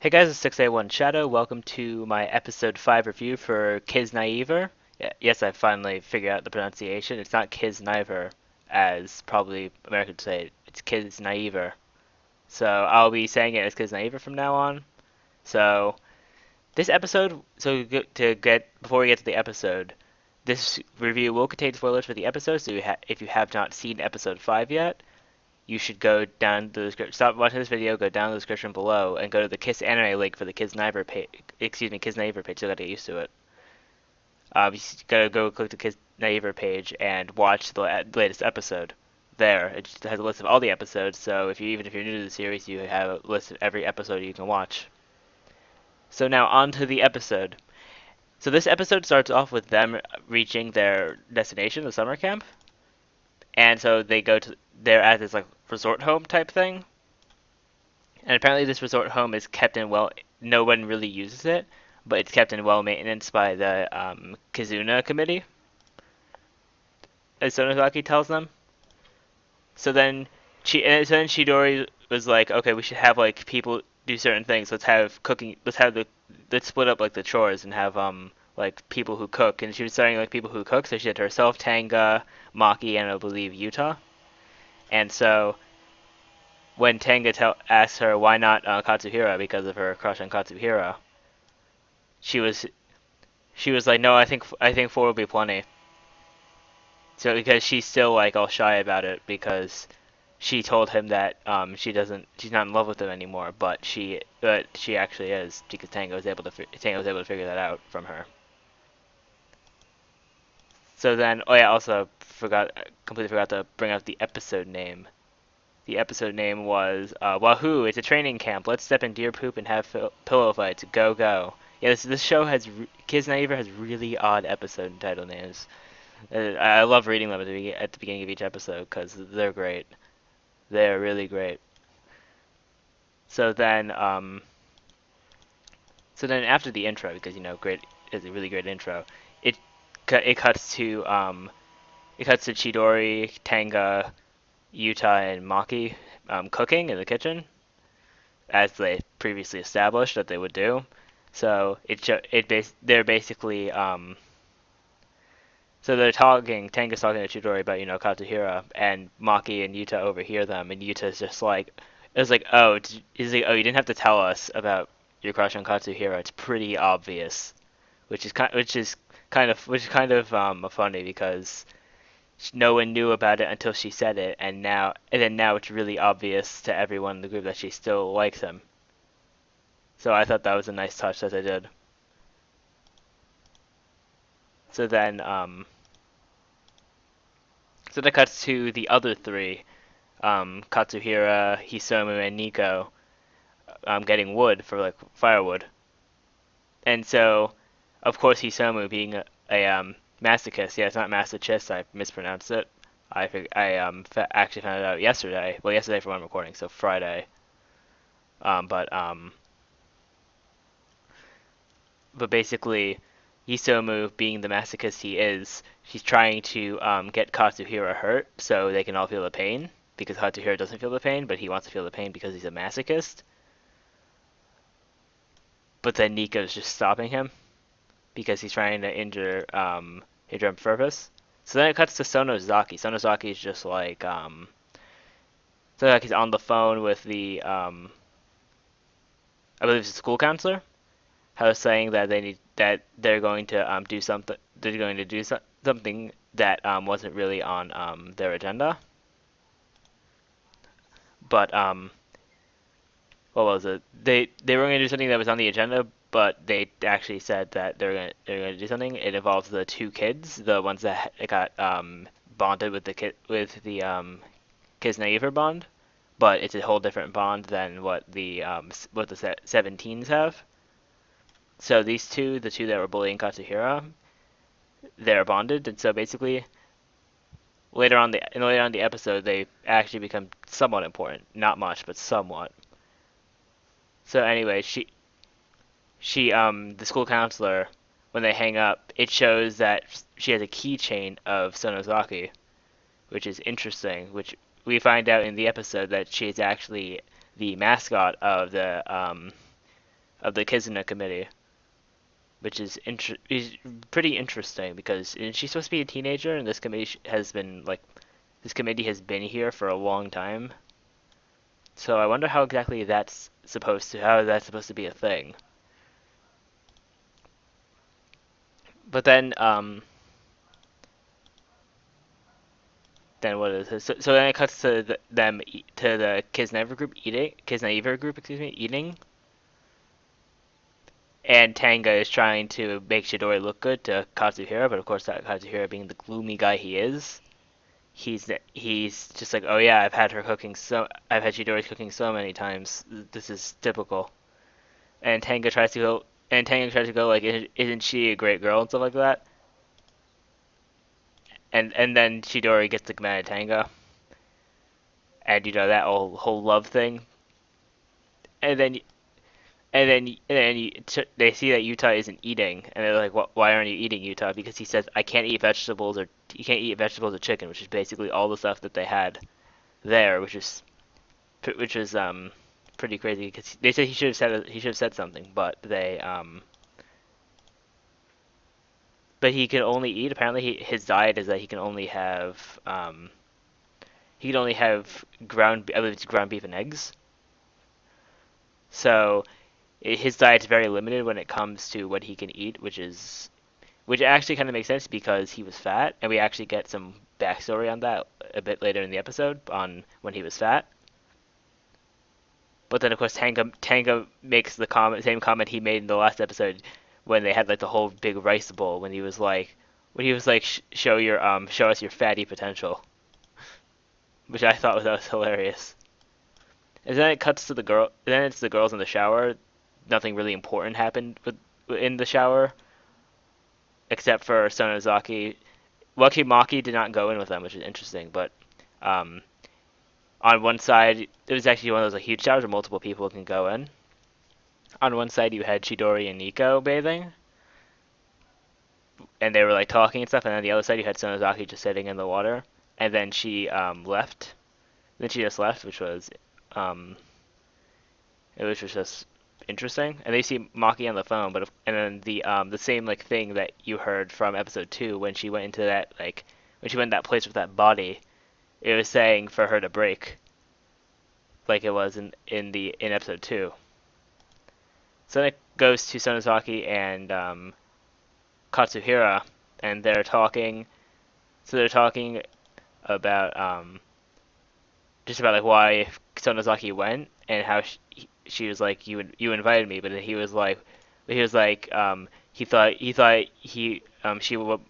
Hey guys, it's 6A1 Shadow. Welcome to my episode 5 review for Kiznaiver. Yes, I finally figured out the pronunciation. It's not Kiznaiver, as probably Americans say it. It's Kiznaiver. So I'll be saying it as Kiznaiver from now on. So this episode, before we get to the episode, this review will contain spoilers for the episode. So if you have not seen episode 5 yet, you should go down the description. Stop watching this video, go down the description below, and go to the Kiss anime link for the Kiznaiver page. Excuse me, Kiznaiver page. So I gotta get used to it. You gotta go click the Kiznaiver page and watch the latest episode. There, it just has a list of all the episodes. So even if you're new to the series, you have a list of every episode you can watch. So now on to the episode. So this episode starts off with them reaching their destination, the summer camp, and so they're at this like resort home type thing. And apparently this resort home is kept in no one really uses it, but it's kept in well maintenance by the Kizuna committee, as Sonozaki tells them. So then Chidori was like, okay, we should have like people do certain things. Let's have cooking. Let's split up like the chores and have like people who cook. And she was starting like people who cook, so she had herself, Tanga, Maki, and I believe Yuta. And so when asks her why not Katsuhira because of her crush on Katsuhira, she was she was like, no, I think four will be plenty. So because she's still like all shy about it because she told him that she's not in love with him anymore, but she actually is because Tango was able to figure that out from her. So then, oh yeah, also completely forgot to bring up the episode name. The episode name was Wahoo! It's a training camp. Let's step in deer poop and have pillow fights. Go go! Yeah, this show has Kiznaiver has really odd episode and title names. I love reading them at the beginning of each episode because they're great. They're really great. So then, after the intro, because great is a really great intro. It it cuts to Chidori, Tanga, Yuta, and Maki cooking in the kitchen, as they previously established that they would do. So they're basically so they're talking. Tanga's talking to Chidori about Katsuhira, and Maki and Yuta overhear them, and Yuta's just like, it's like, oh, he's like, oh, you didn't have to tell us about your crush on Katsuhira. It's pretty obvious, which is kind of funny because no one knew about it until she said it, and then now it's really obvious to everyone in the group that she still likes him. So I thought that was a nice touch that they did. So then, so that cuts to the other three, Katsuhira, Hisomu, and Nico, getting wood for like firewood. And so, of course, Hisomu being a masochist. Yeah, it's not masochist. I mispronounced it. Actually found it out yesterday. Well, yesterday for when I'm recording, so Friday. Um, but um, but basically, Hisomu being the masochist he is, he's trying to get Katsuhira hurt so they can all feel the pain because Katsuhira doesn't feel the pain, but he wants to feel the pain because he's a masochist. But then Nico's just stopping him because he's trying to injure him on purpose. So then it cuts to Sonozaki. Sonozaki is just like so like he's on the phone with the I believe it's the school counselor. I was saying that they're going to do something. They're going to do something that wasn't really on their agenda. But what was it? They were going to do something that was on the agenda, but they actually said that they're going to do something. It involves the two kids, the ones that got bonded with the Kiznaiver bond, but it's a whole different bond than what the 17s have. So the two that were bullying Katsuhira, they're bonded, and so basically later on the episode, they actually become somewhat important. Not much, but somewhat. So anyway, the school counselor, when they hang up, it shows that she has a keychain of Sonozaki, which is interesting. Which we find out in the episode that she's actually the mascot of of the Kizuna committee, which is pretty interesting because she's supposed to be a teenager, and this committee has been here for a long time. So I wonder how that's supposed to be a thing. But then what is this? So then it cuts to to the Kiznaiver group, excuse me, eating, and Tanga is trying to make Chidori look good to Kazuhira, but of course, Kazuhira being the gloomy guy he is, he's just like, oh yeah, I've had Chidori's cooking so many times. This is typical. And Tanga tries to go like, isn't she a great girl and stuff like that? And then Chidori gets like mad at Tanga, and that whole love thing, and then they see that Utah isn't eating, and they're like, "Why aren't you eating, Utah?" Because he says, "I can't eat vegetables or you can't eat vegetables or chicken," which is basically all the stuff that they had there, which is pretty crazy because they said he should have said something, but he can only eat. Apparently, his diet is that he can only have I believe it's ground beef and eggs. So his diet's very limited when it comes to what he can eat, which actually kind of makes sense because he was fat, and we actually get some backstory on that a bit later in the episode on when he was fat. But then of course Tanga makes the same comment he made in the last episode when they had like the whole big rice bowl when he was like show us your fatty potential, which I thought was hilarious. And then it cuts to the girl. Then it's the girls in the shower. Nothing really important happened in the shower except for Sonozaki. Lucky Maki did not go in with them, which is interesting. But um, on one side, it was actually one of those like, huge showers where multiple people can go in. On one side, you had Chidori and Nico bathing, and they were like talking and stuff. And on the other side, you had Sonozaki just sitting in the water. And then she left. Then she just left, um, which was just interesting. And they see Maki on the phone, and then the same like thing that you heard from episode 2 when she went into when she went to that place with that body, it was saying for her to break, like it was in episode 2. So then it goes to Sonozaki and Katsuhira, and they're talking. So they're talking about just about like why Sonozaki went and how she was like you invited me, but then he was like he thought she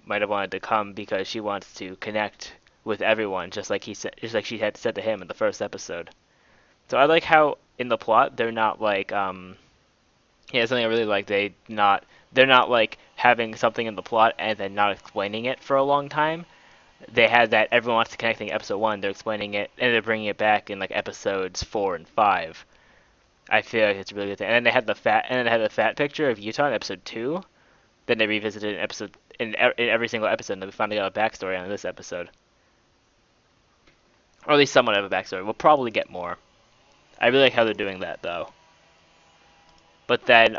might have wanted to come because she wants to connect with everyone, just like she had said to him in the first episode. So I like how in the plot they're not like yeah, something I really like, they're not like having something in the plot and then not explaining it for a long time. They had that everyone wants to connect thing in episode 1, they're explaining it and they're bringing it back in like episodes 4 and 5. I feel like it's a really good thing. And then they had the fat picture of Utah in episode 2. Then they revisited in every single episode, and then we finally got a backstory on this episode, or at least somewhat of a backstory. We'll probably get more. I really like how they're doing that though. But then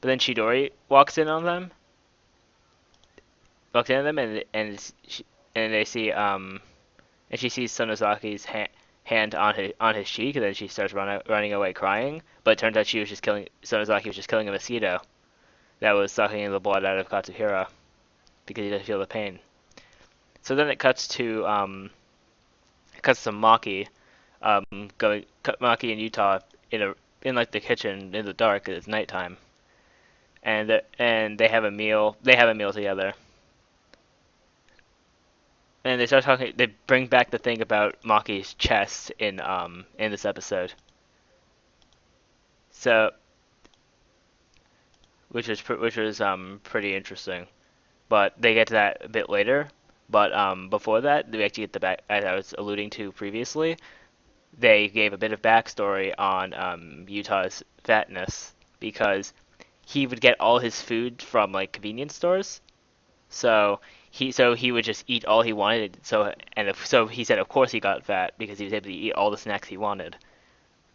Chidori walks in on them, and they see and she sees Sonozaki's hand on his cheek, and then she starts running away crying. But it turns out Sonozaki was just killing a mosquito that was sucking the blood out of Katsuhira because he doesn't feel the pain. So then it cuts to Maki, Maki and Utah in like the kitchen in the dark 'cause it's nighttime, and they have a meal. They have a meal together, and they start talking. They bring back the thing about Maki's chest in this episode. So which was pretty interesting. But they get to that a bit later. But before that, we actually get the back as I was alluding to previously. They gave a bit of backstory on Utah's fatness because he would get all his food from like convenience stores. So he would just eat all he wanted. So he said of course he got fat because he was able to eat all the snacks he wanted.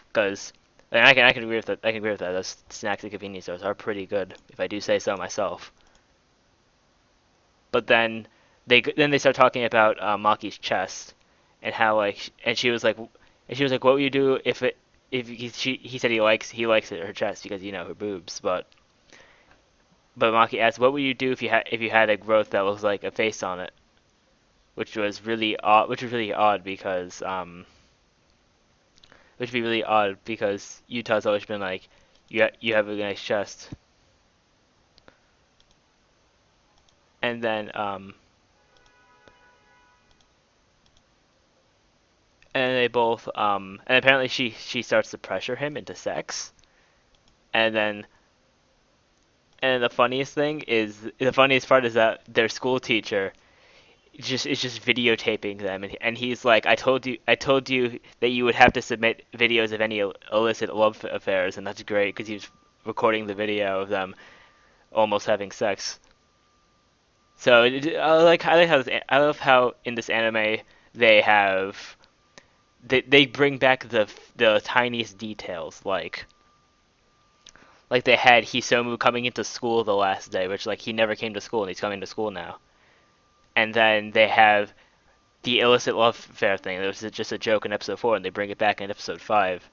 Because And I can agree with that. I can agree with that. Those snacks at convenience stores are pretty good, if I do say so myself. But then they start talking about Maki's chest and how like and she was like, what would you do if he said he likes it, her chest because you know her boobs, but Maki asked, what would you do if you had a growth that was like a face on it, which was really odd because which would be really odd because Utah's always been like you have a nice chest, and then and they both and apparently she starts to pressure him into sex, and then and the funniest part is that their school teacher just is just videotaping them, and he's like, I told you that you would have to submit videos of any illicit love affairs, and that's great because he was recording the video of them almost having sex. So I love how in this anime they have they bring back the tiniest details like they had Hisomu coming into school the last day, which like he never came to school and he's coming to school now. And then they have the illicit love affair thing. It was just a joke in episode 4, and they bring it back in episode 5.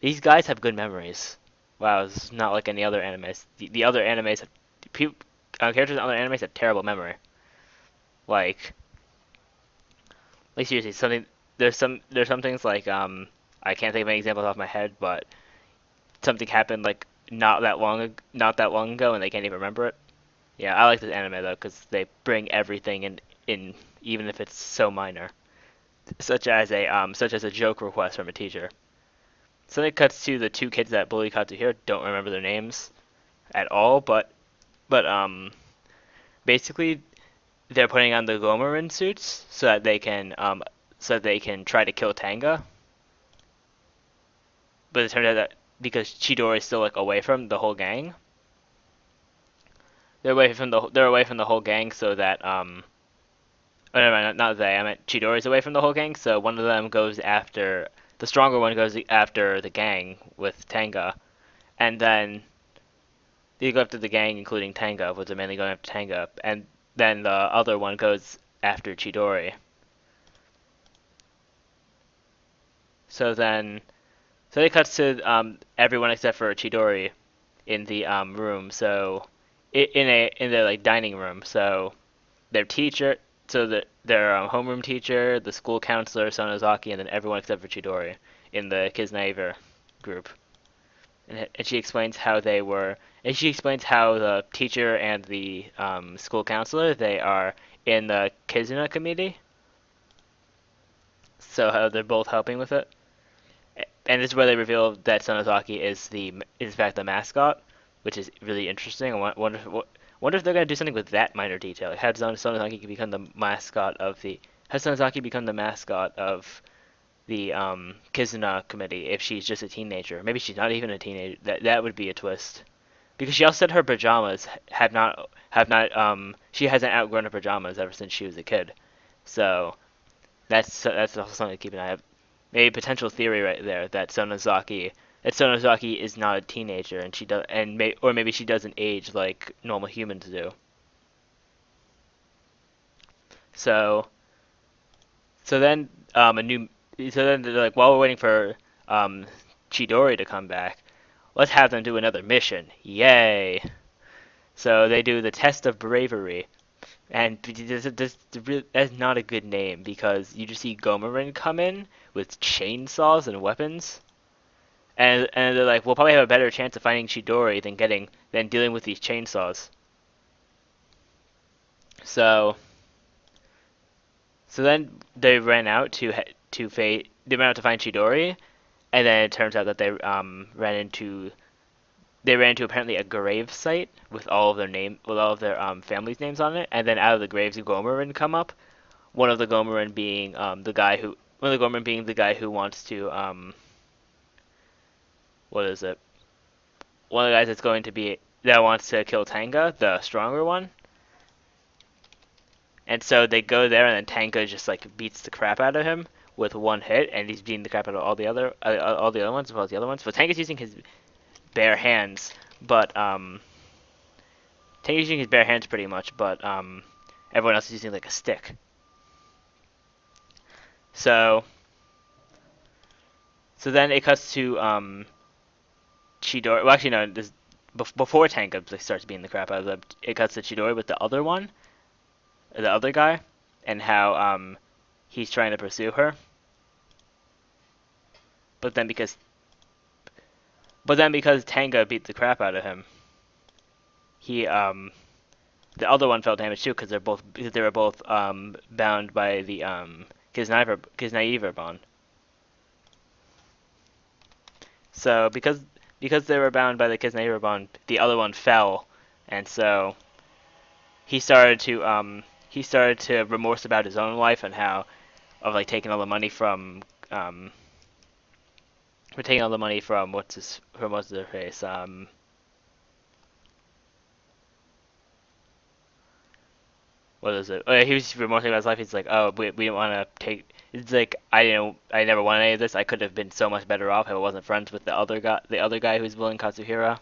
These guys have good memories. Wow, it's not like any other animes. The other animes, people, characters in other animes have terrible memory. Like, like seriously, something. There's some things like I can't think of any examples off my head, but something happened like not that long ago, and they can't even remember it. Yeah, I like this anime though because they bring everything in even if it's so minor, such as a joke request from a teacher. So then it cuts to the two kids that bully Katsuhiro. Don't remember their names at all, but basically they're putting on the Gomarin suits so that they can try to kill Tanga. But it turns out that because Chidori is still like away from the whole gang, they're away from the whole gang so that oh, never mind, not they. I meant Chidori's away from the whole gang, so one of them goes after the stronger one goes after the gang with Tanga, and then they go after the gang, including Tanga, but they're mainly going after Tanga, and then the other one goes after Chidori. So then, so it cuts to everyone except for Chidori in the room. So in their like dining room. So their teacher, their homeroom teacher, the school counselor Sonozaki, and then everyone except for Chidori in the Kiznaiver group. And she explains how they were, and she explains how the teacher and the school counselor they are in the Kizuna committee, so how they're both helping with it. And this is where they reveal that Sonozaki is in fact the mascot, which is really interesting. I wonder if they're gonna do something with that minor detail. Like, how Sonozaki become the mascot of the how Sonozaki become the mascot of the Kizuna committee if she's just a teenager. Maybe she's not even a teenager. That would be a twist. Because she also said her pajamas have not she hasn't outgrown her pajamas ever since she was a kid. So that's also something to keep an eye on. Maybe a potential theory right there that Sonozaki is not a teenager and she does or maybe she doesn't age like normal humans do. So so then a new so then they're like while we're waiting for um Chidori to come back, let's have them do another mission. Yay! So they do the test of bravery. And that's not a good name because you just see Gomarin come in with chainsaws and weapons, and they're like, we'll probably have a better chance of finding Chidori than dealing with these chainsaws. So so then they ran out they ran out to find Chidori, and then it turns out that they ran into apparently a grave site with all of their families' names on it, and then out of the graves Gomarin come up. One of the Gomarin being the guy who wants to what is it? One of the guys that wants to kill Tanga, the stronger one. And so they go there, and then Tanga just like beats the crap out of him with one hit, and he's beating the crap out of all the other ones as well as the other ones. But Tank is using his bare hands, but Tank is using his bare hands pretty much, but everyone else is using like a stick. So then it cuts to Chidori. Well, actually, no. This before Tank starts beating the crap out of them. It cuts to Chidori with the other guy, and how he's trying to pursue her. But then because Tanga beat the crap out of him, he the other one felt damage too because they were both bound by the Kiznaiver bond. So because they were bound by the Kiznaiver bond, the other one fell, and so he started to remorse about his own life and how of like taking all the money from we're taking all the money from what's their face what is it? Oh, yeah, he was remorsing about his life. He's like, oh, we didn't want to take. It's like I never wanted any of this. I could have been so much better off if I wasn't friends with the other guy who's bullying Katsuhira.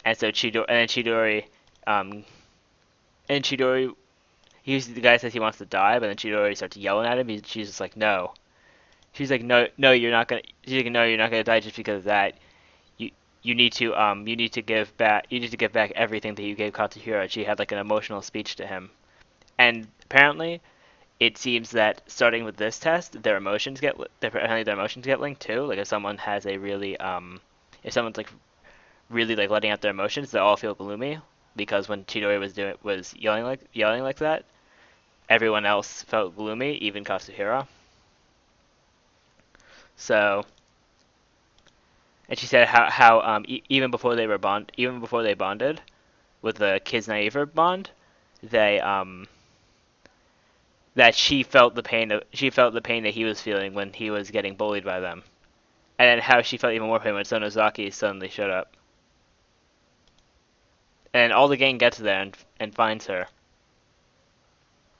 And so Chidori, um, and Chidori, the guy says he wants to die, but then Chidori starts yelling at him. She's just like, no. She's like, no, no, you're not gonna. She's like, no, you're not gonna die just because of that. You you need to give back everything that you gave Katsuhira. She had like an emotional speech to him, and apparently it seems that starting with this test, apparently their emotions get linked too. Like if someone has a really if someone's like really like letting out their emotions, they all feel gloomy because when Chidori was yelling like that, everyone else felt gloomy, even Katsuhira. So, and she said even before they bonded with the Kiznaiver bond, they that she felt the pain that he was feeling when he was getting bullied by them, and then how she felt even more pain when Sonozaki suddenly showed up, and all the gang gets there and finds her,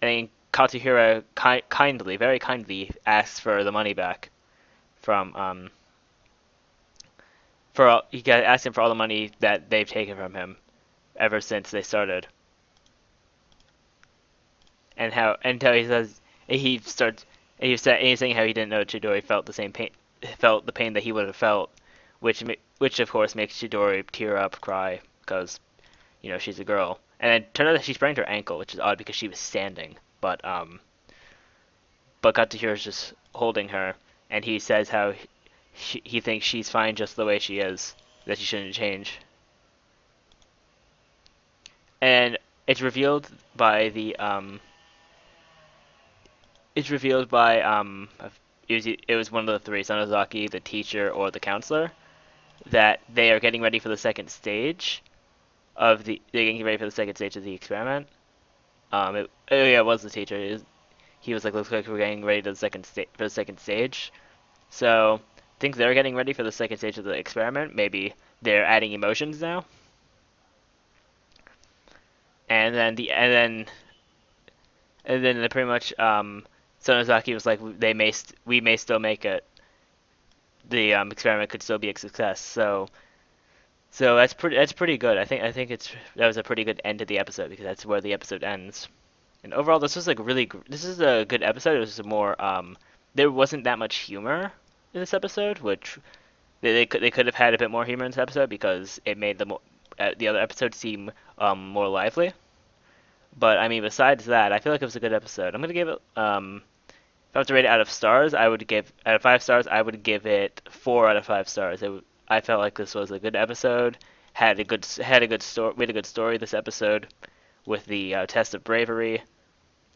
and Katsuhira very kindly asks for the money back from he got asked him for all the money that they've taken from him ever since they started, and how he says he starts and he's saying how he didn't know Chidori felt the pain that he would have felt, which of course makes Chidori tear up, cry because she's a girl, and it turned out that she sprained her ankle, which is odd because she was standing, but Katsuhira's just holding her, and he says how he thinks she's fine just the way she is, that she shouldn't change. And it's revealed by the it's revealed by it was one of the three, Sonozaki, the teacher, or the counselor, that they are getting ready for the second stage they're getting ready for the second stage of the experiment. It was the teacher. He was like, looks like we're getting ready to for the second stage. So I think they're getting ready for the second stage of the experiment. Maybe they're adding emotions now. And then pretty much Sonozaki was like, we may still make it. The experiment could still be a success. So that's pretty good. I think that was a pretty good end to the episode because that's where the episode ends. And overall, this is a good episode. It was more there wasn't that much humor in this episode, which they could have had a bit more humor in this episode because it made the other episodes seem more lively. But I mean, besides that, I feel like it was a good episode. I'm gonna give it if I was to rate it out of stars, out of 5 stars, I would give it 4 out of 5 stars. I felt like this was a good episode. Had a good story. We had a good story this episode with the test of bravery,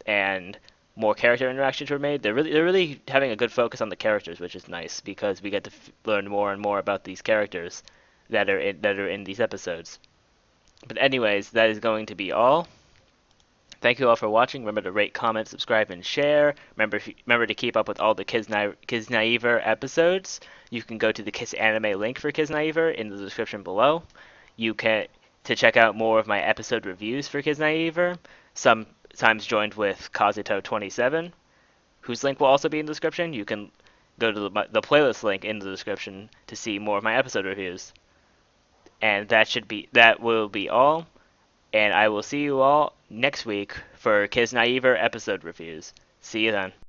and more character interactions were made. They're really having a good focus on the characters, which is nice because we get to learn more and more about these characters that are in these episodes. But anyways, that is going to be all. Thank you all for watching. Remember to rate, comment, subscribe, and share. Remember to keep up with all the Kiznaiver episodes. You can go to the Kiss Anime link for Kiznaiver in the description below. You can to check out more of my episode reviews for Kiznaiver, sometimes joined with Kazuto27. whose link will also be in the description. You can go to the playlist link in the description to see more of my episode reviews. And that will be all. And I will see you all next week for Kiznaiver episode reviews. See you then.